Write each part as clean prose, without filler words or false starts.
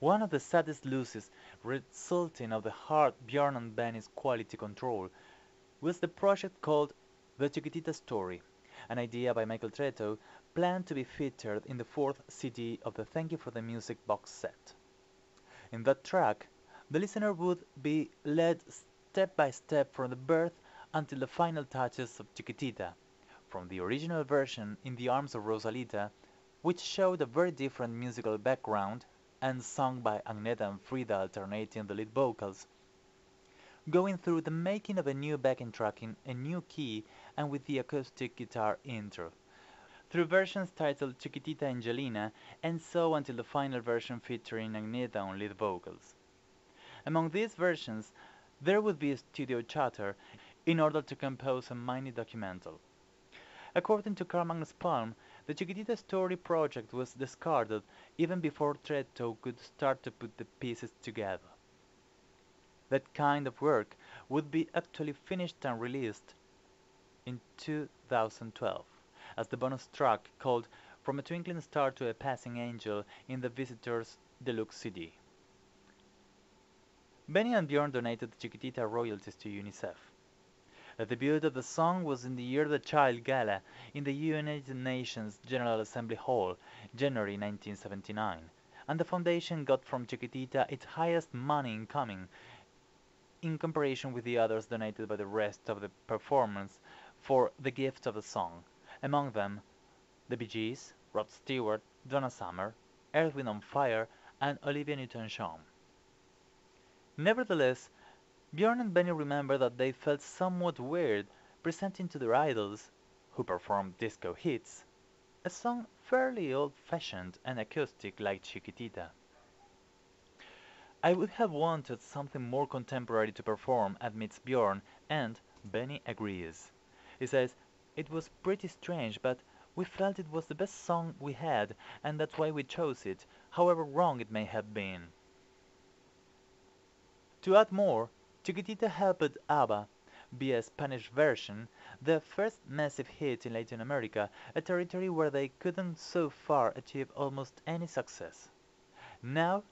One of the saddest losses resulting of the hard Björn and Benny's quality control was the project called The Chiquitita Story, an idea by Michael Tretto planned to be featured in the fourth CD of the Thank You for the Music box set. In that track, the listener would be led step by step from the birth until the final touches of Chiquitita, from the original version In the Arms of Rosalita, which showed a very different musical background and sung by Agneta and Frida alternating the lead vocals, going through the making of a new backing track in a new key and with the acoustic guitar intro, through versions titled Chiquitita Angelina, and so until the final version featuring Agneta on lead vocals. Among these versions, there would be a studio chatter in order to compose a mini documental. According to Carl Magnus Palm, the Chiquitita Story project was discarded even before Tretto could start to put the pieces together. That kind of work would be actually finished and released in 2012 as the bonus track called From a Twinkling Star to a Passing Angel in the Visitors Deluxe CD. Benny and Bjorn donated the Chiquitita royalties to UNICEF. The debut of the song was in the Year of the Child Gala in the United Nations General Assembly Hall, January 1979, and the foundation got from Chiquitita its highest money incoming in comparison with the others donated by the rest of the performance for the gift of the song, among them the Bee Gees, Rod Stewart, Donna Summer, Earth, Wind and Fire, and Olivia Newton-John. Nevertheless, Björn and Benny remember that they felt somewhat weird presenting to their idols, who performed disco hits, a song fairly old-fashioned and acoustic like Chiquitita. I would have wanted something more contemporary to perform, admits Björn, and Benny agrees. He says, it was pretty strange, but we felt it was the best song we had, and that's why we chose it, however wrong it may have been. To add more, Chiquitita helped ABBA be a Spanish version, the first massive hit in Latin America, a territory where they couldn't so far achieve almost any success. Now,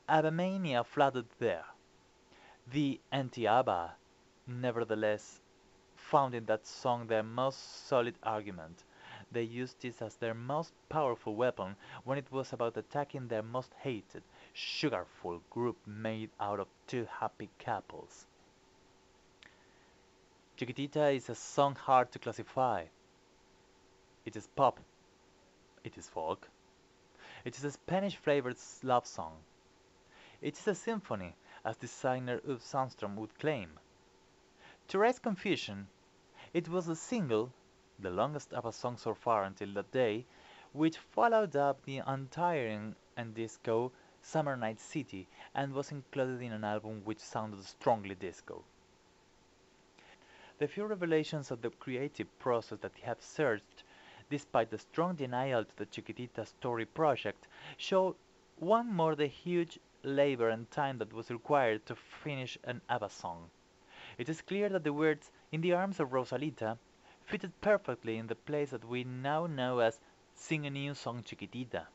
ABBA mania flooded there. The anti-ABBA, nevertheless, found in that song their most solid argument. They used this as their most powerful weapon when it was about attacking their most hated, sugarful group made out of two happy couples. Chiquitita is a song hard to classify. It is pop. It is folk. It is a Spanish-flavored love song. It is a symphony, as designer Uwe Sandström would claim. To raise confusion, it was a single, the longest ABBA song so far until that day, which followed up the untiring and disco Summer Night City and was included in an album which sounded strongly disco. The few revelations of the creative process that have surged, despite the strong denial to the Chiquitita Story project, show one more the huge labor and time that was required to finish an ABBA song. It is clear that the words "In the Arms of Rosalita" fitted perfectly in the place that we now know as "Sing a New Song Chiquitita."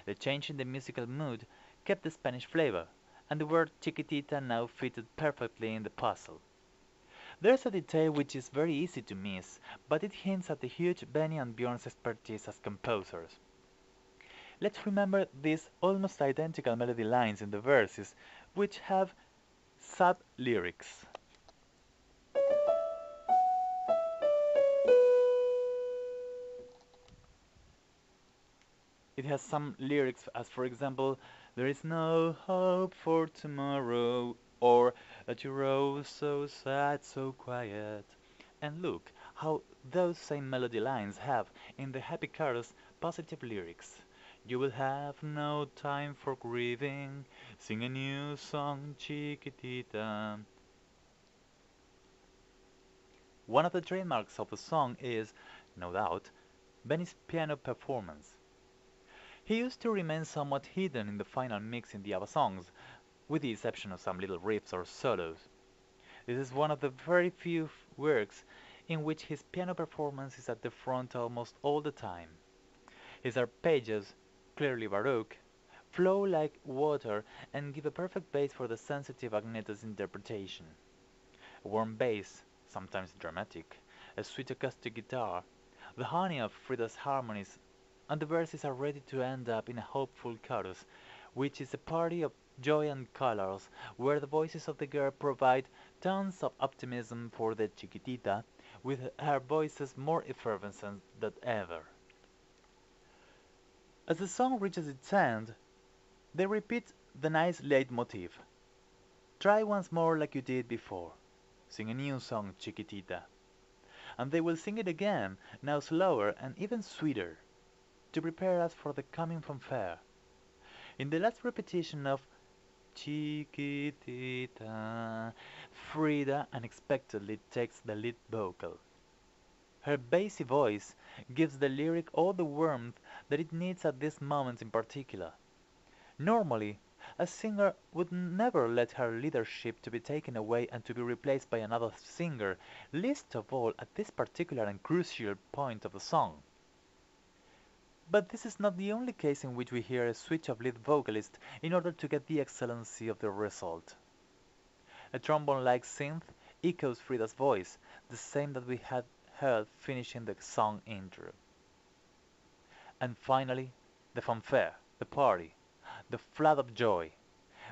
The change in the musical mood kept the Spanish flavor, and the word Chiquitita now fitted perfectly in the puzzle. There's a detail which is very easy to miss, but it hints at the huge Benny and Björn's expertise as composers. Let's remember these almost identical melody lines in the verses, which have sad lyrics. It has some lyrics as, for example, "There is no hope for tomorrow," or "That you rose so sad, so quiet." And look how those same melody lines have, in the happy chorus, positive lyrics. "You will have no time for grieving, sing a new song, Chiquitita." One of the trademarks of the song is, no doubt, Benny's piano performance. He used to remain somewhat hidden in the final mix in the ABBA songs, with the exception of some little riffs or solos. This is one of the very few works in which his piano performance is at the front almost all the time. His arpeggios, clearly Baroque, flow like water and give a perfect base for the sensitive Agneta's interpretation. A warm bass, sometimes dramatic, a sweet acoustic guitar, the honey of Frida's harmonies, and the verses are ready to end up in a hopeful chorus, which is a party of joy and colors, where the voices of the girl provide tons of optimism for the Chiquitita, with her voices more effervescent than ever. As the song reaches its end, they repeat the nice leitmotif. Try once more like you did before. Sing a new song, Chiquitita. And they will sing it again, now slower and even sweeter, to prepare us for the coming fanfare. In the last repetition of Chiquitita, Frida unexpectedly takes the lead vocal. Her bassy voice gives the lyric all the warmth that it needs at this moment in particular. Normally, a singer would never let her leadership to be taken away and to be replaced by another singer, least of all at this particular and crucial point of the song. But this is not the only case in which we hear a switch of lead vocalist in order to get the excellency of the result. A trombone-like synth echoes Frida's voice, the same that we had heard finishing the song intro. And finally, the fanfare, the party, the flood of joy.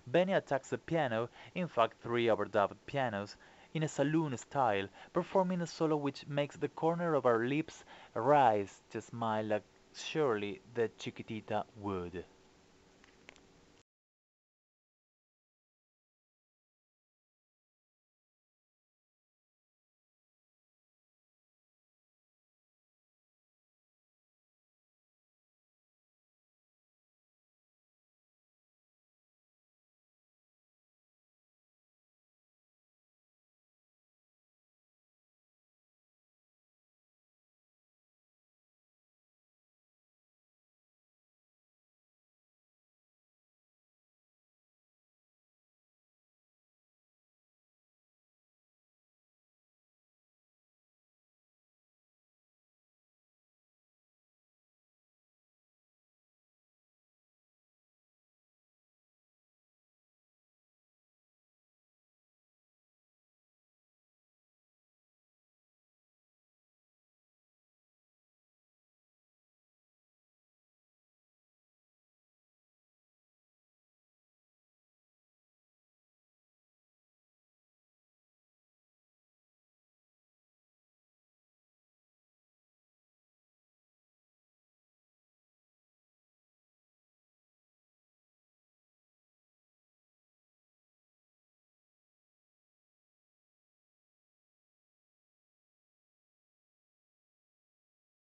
Benny attacks the piano, in fact three overdubbed pianos, in a saloon style, performing a solo which makes the corner of our lips rise to smile like surely the Chiquitita would.